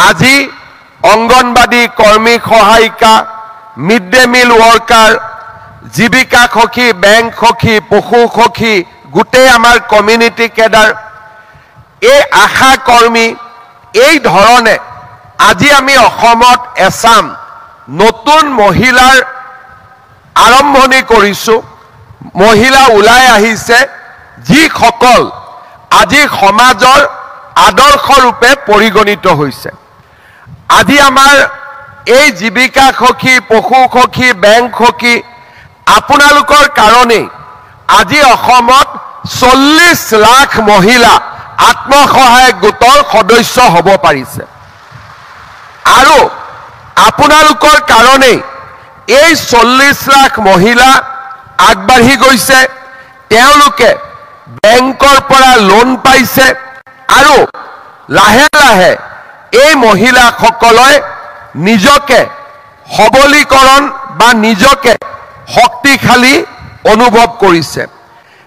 আজি অঙ্গনবাদী কৰ্মী সহায়িকা মিড ডে মিল ওয়াৰ্কাৰ জীবিকা সখী বেংক সখী পশু সখী গোটেই আমাৰ কমিউনিটি কেডাৰ এই আশা কৰ্মী এই ধৰণে আজি আমি অসমত এছাম নতুন মহিলাৰ আৰম্ভণি কৰিছো মহিলা ওলাই আহিছে যিসকল আজি সমাজৰ আদৰ্শ ৰূপে পৰিগণিত হৈছে আজি আমাৰ এই জীবিকা সখী পশু সখী বেংক সখী আপোনালোকৰ কাৰণে আজি অসমত 40 লাখ মহিলা আত্মসহায়ক গোটৰ সদস্য হ'ব পাৰিছে আৰু আপোনালোকৰ কাৰণে এই 40 লাখ মহিলা আগবাঢ়ি গৈছে তেওঁলোকে বেংকৰ পৰা লোন পাইছে আৰু লাহে লাহে এই মহিলাসকলে নিজকে সবলীকৰণ বা নিজকে শক্তিশালী অনুভৱ কৰিছে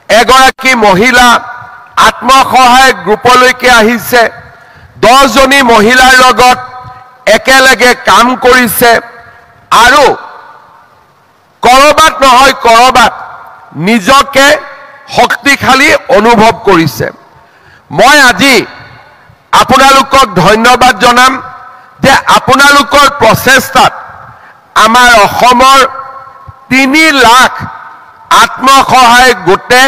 এগৰাকী মহিলা আত্মসহায়ক গ্ৰুপলৈকে আহিছে 10 জনী মহিলাৰ লগত একেলগে কাম কৰিছে আৰু কৰবাত নহয় কৰবাত নিজকে শক্তিশালী অনুভৱ কৰিছে মই আজি আপোনালোকক ধন্যবাদ জনাম যে আপোনালোকৰ প্ৰচেষ্টাত আমাৰ অসমৰ 3 লাখ আত্মসহায়ক গোটে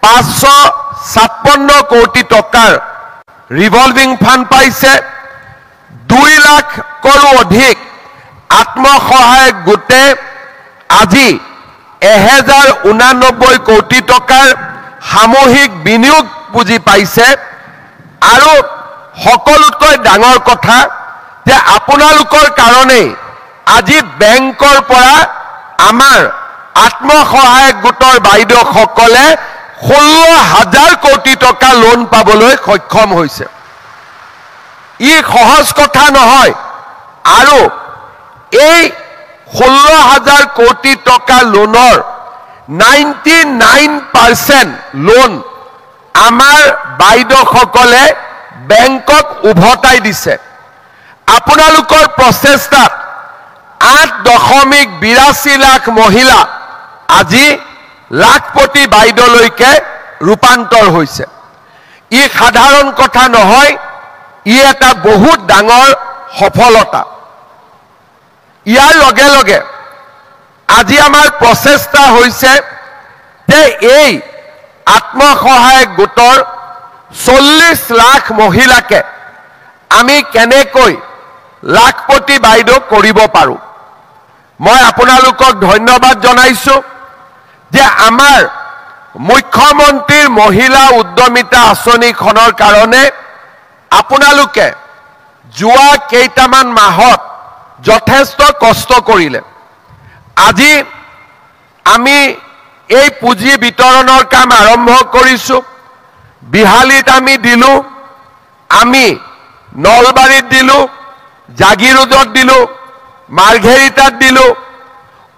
556 কোটি টকাৰ ৰিভলভিং ফাণ্ড পাইছে 2 লাখৰো অধিক আত্মসহায়ক গোটে আজি 1089 কোটি টকাৰ সামূহিক বিনিয়োগ পুঁজি পাইছে আৰু সকলোতকৈ ডাঙৰ কথা যে আপোনালোকৰ কাৰণে আজি বেংকৰ পৰা আমাৰ আত্মসহায়ক গোটৰ বাইদেউসকলে 16,000 কোটি টকা লোন পাবলৈ সক্ষম হৈছে ই সহজ কথা নহয় আৰু এই 16,000 কোটি টকা লোনৰ 99% লোন আমাৰ বাইদেউসকলে বেংকক উভতাই দিছে আপোনালোকৰ প্ৰচেষ্টাত 8.82 লাখ মহিলা আজি লাখপতি বাইদেউলৈকে ৰূপান্তৰ হৈছে ই সাধাৰণ কথা নহয় ই এটা বহুত ডাঙৰ সফলতা ইয়াৰ লগে লগে আজি আমাৰ প্ৰচেষ্টা হৈছে যে এই আত্মসহায়ক গোটৰ 40 লাখ মহিলাকে আমি কেনেকৈ লাখপতি বাইদেউ কৰিব পাৰো মই আপোনালোকক ধন্যবাদ জনাইছো যে আমাৰ মুখ্যমন্ত্ৰীৰ মহিলা উদ্যমিতা আঁচনিখনৰ কাৰণে আপোনালোকে যোৱা কেইটামান মাহত যথেষ্ট কষ্ট কৰিলে আজি আমি এই পুঁজি বিতৰণৰ কাম আৰম্ভ কৰিছো বিহালীত আমি দিলো আমি নলবাৰীত দিলো জাগিৰোডত দিলো মাৰ্ঘেৰিটাত দিলো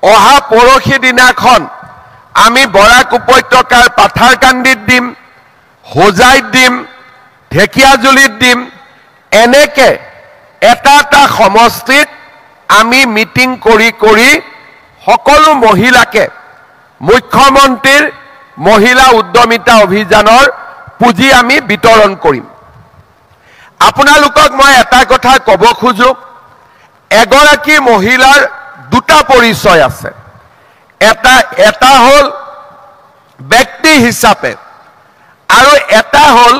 অহা পৰখি দিনাখন আমি বৰাক উপত্যকাৰ পাথাৰকান্দিত দিম হোজাইত দিম ঢেকিয়াজুলিত দিম এনেকে এটা সমষ্টিত আমি মিটিং কৰি সকলো মহিলাকে মুখ্যমন্ত্ৰীৰ মহিলা উদ্যমিতা অভিযানৰ পুঁজি আমি বিতৰণ কৰিম আপোনালোকক মই এটা কথা ক'ব খোজো এগৰাকী মহিলাৰ দুটা পৰিচয় আছে এটা হল ব্যক্তি হিচাপে আৰু এটা হল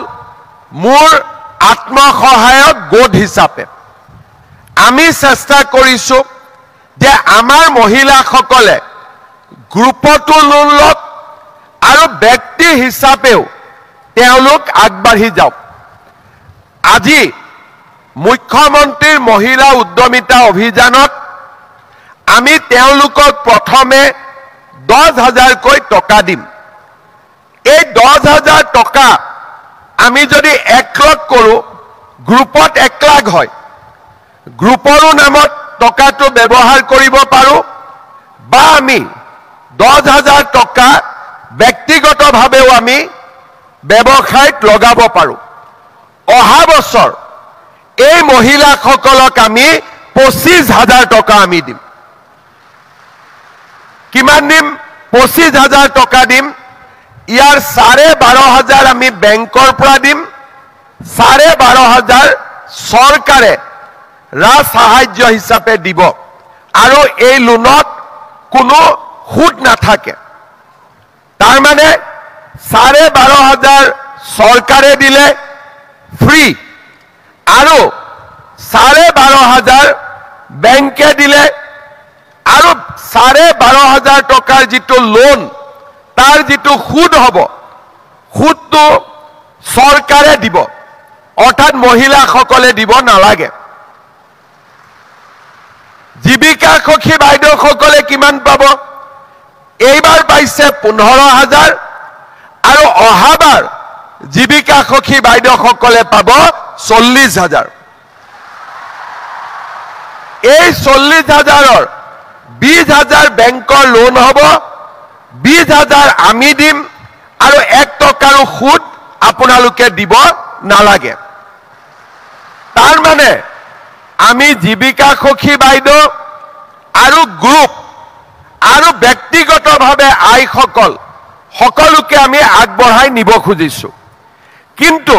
মোৰ আত্মসহায়ক গোট হিচাপে আমি চেষ্টা কৰিছো যে আমাৰ মহিলাসকলে গ্ৰুপটো লোন লওক আৰু ব্যক্তি হিচাপেও তেওঁলোক আগবাঢ়ি যাওক আজি মুখ্যমন্ত্ৰীৰ মহিলা উদ্যমিতা অভিযানত আমি তেওঁলোকক প্ৰথমে 10,000 কৈ টকা দিম এই 10,000 টকা আমি যদি 1 লাখ কৰো গ্ৰুপত 1 লাখ হয় গ্ৰুপৰো নামত টকাটো ব্যৱহাৰ কৰিব পাৰো বা আমি 10,000 টকা ব্যক্তিগতভাৱেও আমি ব্যৱসায়ত লগাব পাৰো অহা বছৰ এই মহিলাসকলক আমি 25,000 টকা আমি দিম। কিমান দিম? 25,000 টকা দিম। ইয়াৰ 12,500 আমি বেংকৰ পৰা দিম, 12,500 চৰকাৰে ৰাজ সাহায্য হিচাপে দিব আৰু এই লোনত কোনো সুদ নাথাকে। তাৰ মানে 12,500 চৰকাৰে দিলে ফ্ৰী আৰু 12,500 বেংকে দিলে আৰু 12,500 টকাৰ যিটো লোন তাৰ যিটো সুদ হ'ব সুদটো চৰকাৰে দিব, অৰ্থাৎ মহিলাসকলে দিব নালাগে। জীৱিকা সখী বাইদেউসকলে কিমান পাব? এইবাৰ পাইছে 15,000 আৰু অহাবাৰ জীৱিকা সখী বাইদেউসকলে পাব 40,000। এই 40,000-ৰ 20,000 বেংকৰ লোন হ'ব, 20,000 আমি দিম আৰু 1 টকাৰো সুদ আপোনালোকে দিব নালাগে। তাৰ মানে আমি জীৱিকা সখী বাইদেউ আৰু গ্ৰুপ আৰু ব্যক্তিগতভাৱে আইসকল সকলোকে আমি আগবঢ়াই নিব খুজিছো। কিন্তু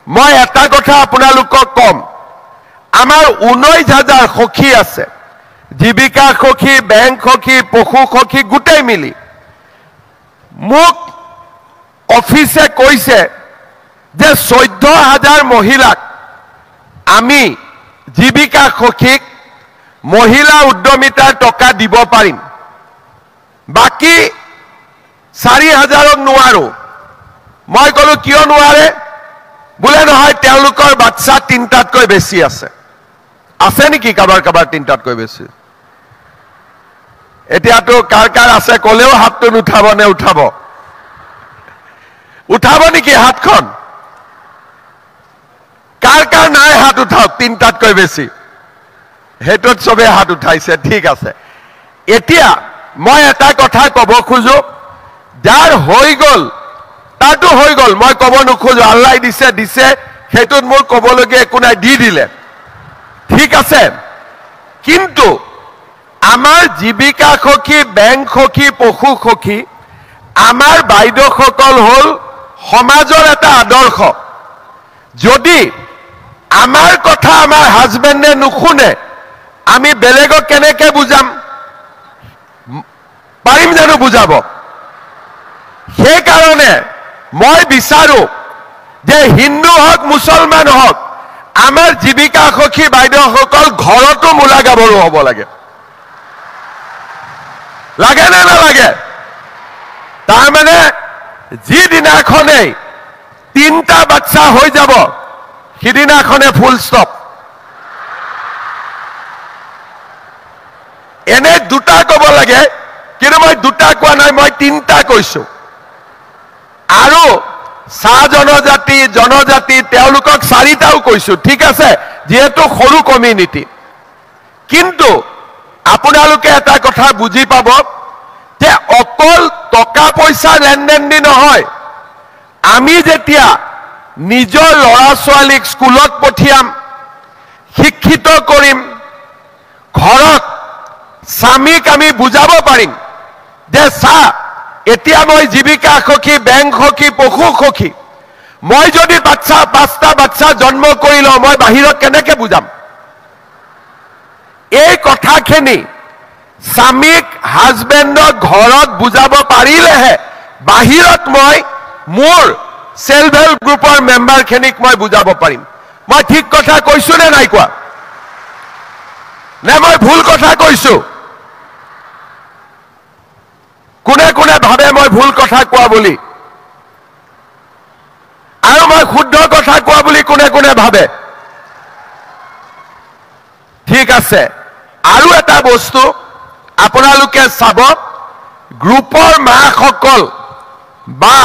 মই এটা কথা আপোনালোকক কম, আমাৰ 19,000 সখী আছে, জীৱিকা সখী, বেংক সখী, পশু সখী গোটেই মিলি। মোক অফিচে কৈছে যে 14,000 মহিলাক আমি জীৱিকা সখীক মহিলা উদ্যমিতাৰ টকা দিব পাৰিম, বাকী 4,000ক নোৱাৰো। মই ক'লো কিয় নোৱাৰে? বোলে নহয় তেওঁলোকৰ বাচ্চা 3টাতকৈ বেছি আছে। আছে নেকি কাবাৰ কাবাৰ 3টাতকৈ বেছি? এতিয়াতো কাৰ কাৰ আছে ক'লেও হাতটো নুঠাব নে উঠাব? উঠাব নেকি হাতখন? কাৰ কাৰ নাই হাত উঠাওক 3টাতকৈ বেছি? সেইটোত চবে হাত উঠাইছে, ঠিক আছে। এতিয়া মই এটা কথা ক'ব খোজো, যাৰ হৈ গ'ল তাতো হৈ গ'ল, মই ক'ব নোখোজো। আল্লাই দিছে দিছে, সেইটোত মোৰ ক'বলগীয়া একো নাই, দি দিলে ঠিক আছে। কিন্তু আমাৰ জীৱিকা সখী, বেংক সখী, পশু সখী, আমাৰ বাইদেউসকল হ'ল সমাজৰ এটা আদৰ্শ। যদি আমাৰ কথা আমাৰ হাজবেণ্ডে নুশুনে, আমি বেলেগক কেনেকে বুজাম? পাৰিম জানো বুজাব? সেইকাৰণে মই বিচাৰো যে হিন্দু হওক মুছলমান হওক, আমাৰ জীৱিকা সখী বাইদেউসকল ঘৰতো মূলা গাভৰু হ'ব লাগে। লাগে নে নালাগে? তাৰমানে যিদিনাখনেই 3টা বাচ্চা হৈ যাব সিদিনাখনে ফুল ষ্টপ। এনে 2টা ক'ব লাগে, কিন্তু মই 2টা কোৱা নাই, মই 3টা কৈছো। আৰু চাহ জনজাতি, জনজাতি তেওঁলোকক 4টাও কৈছো, ঠিক আছে, যিহেতু সৰু কমিউনিটি। কিন্তু আপোনালোকে এটা কথা বুজি পাব যে অকল টকা পইচা লেনদেন দি নহয়, আমি যেতিয়া নিজৰ ল'ৰা ছোৱালীক স্কুলত পঠিয়াম, শিক্ষিত কৰিম, ঘৰত স্বামীক আমি বুজাব পাৰিম যে চা, এতিয়া মই জীৱিকা সখী, বেংক সখী, পশু সখী, মই যদি 5টা বাচ্চা জন্ম কৰি লওঁ, মই বাহিৰত কেনেকে বুজাম? এই কথাখিনি স্বামীক, হাজবেণ্ডক ঘৰত বুজাব পাৰিলেহে বাহিৰত মই মোৰ সেলফ হেল্প গ্ৰুপৰ মেম্বাৰখিনিক মই বুজাব পাৰিম। মই ঠিক কথা কৈছো নে নাই কোৱা? নে মই ভুল কথা কৈছো? কোনে কোনে ভাবে মই ভুল কথা কোৱা বুলি? আৰু মই শুদ্ধ কথা কোৱা বুলি কোনে কোনে ভাবে? ঠিক আছে। আৰু এটা বস্তু আপোনালোকে চাব, গ্ৰুপৰ মাসকল বা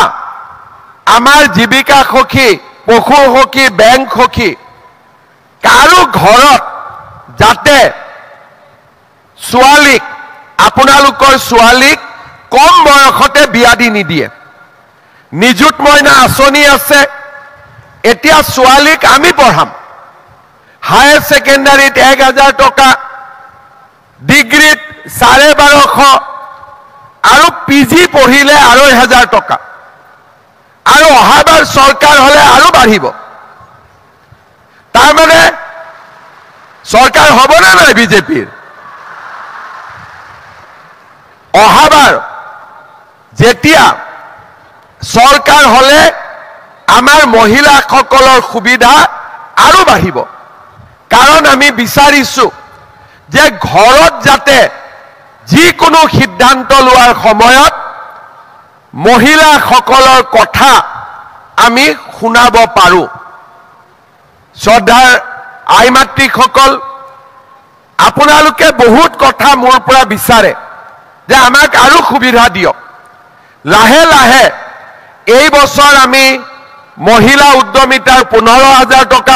আমাৰ জীৱিকা সখী, পশু সখী, বেংক সখী, কাৰো ঘৰত যাতে ছোৱালীক, আপোনালোকৰ ছোৱালীক কম বয়সতে বিয়া দি নিদিয়ে। নিযুত মইনা আঁচনি আছে, এতিয়া ছোৱালীক আমি পঢ়াম, হায়াৰ ছেকেণ্ডাৰীত 1000 টকা, ডিগ্ৰীত 1250 আৰু পিজি পঢ়িলে 2500 টকা, আৰু অহাবাৰ চৰকাৰ হলে আৰু বাঢ়িব। তাৰমানে চৰকাৰ হবনে নাই বিজেপিৰ? অহাবাৰ যেতিয়া চৰকাৰ হলে আমাৰ মহিলাসকলৰ সুবিধা আৰু বাঢ়িব। কাৰণ আমি বিচাৰিছো যে ঘৰত যাতে যিকোনো সিদ্ধান্ত লোৱাৰ সময়ত মহিলাসকলৰ কথা আমি শুনাব পাৰো। শ্ৰদ্ধাৰ আই মাতৃসকল, আপোনালোকে বহুত কথা মোৰ পৰা বিচাৰে যে আমাক আৰু সুবিধা দিয়ক। লাহে লাহে এই বছৰ আমি মহিলা উদ্যমিতাৰ 15,000 টকা